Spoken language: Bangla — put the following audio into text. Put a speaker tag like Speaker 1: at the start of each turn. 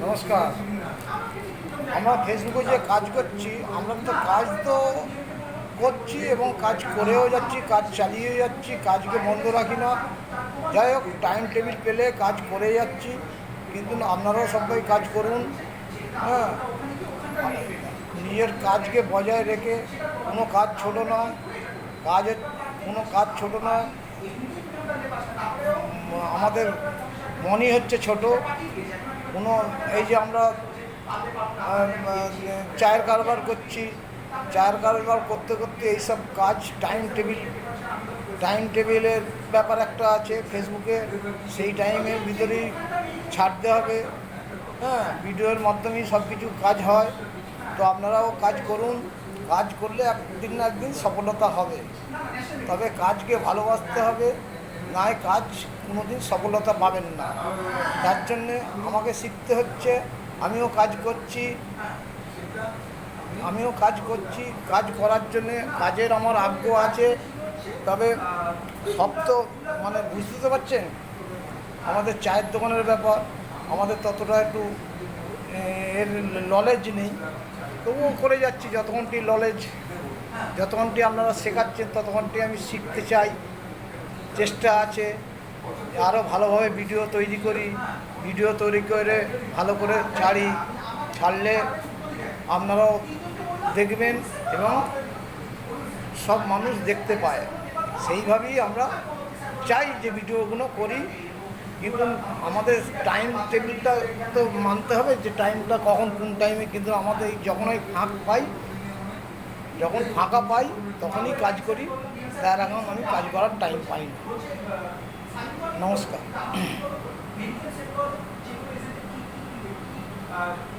Speaker 1: নমস্কার। আমরা ফেসবুকে যে কাজ করছি, আমরা তো কাজ তো করছি এবং কাজ করেও যাচ্ছি, কাজ চালিয়ে যাচ্ছি, কাজকে বন্ধ রাখি না। যাই হোক, টাইম টেবিল পেলে কাজ করে যাচ্ছি, কিন্তু আপনারাও সবাই কাজ করুন। হ্যাঁ, নিজের কাজকে বজায় রেখে কোনো কাজ ছোট নয়, কাজের কোনো কাজ ছোট নয়। আমাদের মনই হচ্ছে ছোট। কোনো এই যে আমরা চায়ের কারবার করছি, চায়ের কারবার করতে করতে এইসব কাজ টাইম টেবিলের ব্যাপার একটা আছে ফেসবুকে, সেই টাইমের ভিতরেই ছাড়তে হবে। হ্যাঁ, ভিডিওর মাধ্যমেই সব কিছু কাজ হয়। তো আপনারাও কাজ করুন, কাজ করলে একদিন না একদিন সফলতা হবে। তবে কাজকে ভালোবাসতে হবে, নয় কাজ কোনোদিন সফলতা পাবেন না। তার জন্যে আমাকে শিখতে হচ্ছে। আমিও কাজ করছি, কাজ করার জন্যে কাজের আমার আগ্রহ আছে। তবে সব তো বুঝতে তো পারছেন, আমাদের চায়ের দোকানের ব্যাপার, আমাদের ততটা একটু এর নলেজ নেই। তবুও করে যাচ্ছি যতক্ষণটি আপনারা শেখাচ্ছেন ততক্ষণটি আমি শিখতে চাই, চেষ্টা আছে। আরও ভালোভাবে ভিডিও তৈরি করে ভালো করে ছাড়লে আপনারাও দেখবেন এবং সব মানুষ দেখতে পায়। সেইভাবেই আমরা চাই যে ভিডিওগুলো করি, কিন্তু আমাদের টাইম টেবিলটা তো মানতে হবে, যে টাইমটা কখন কোন টাইমে। কিন্তু আমাদের যখনই ফাঁকা পাই তখনই কাজ করি। তার এখন আমি কাজ করার টাইম পাই না। নমস্কার।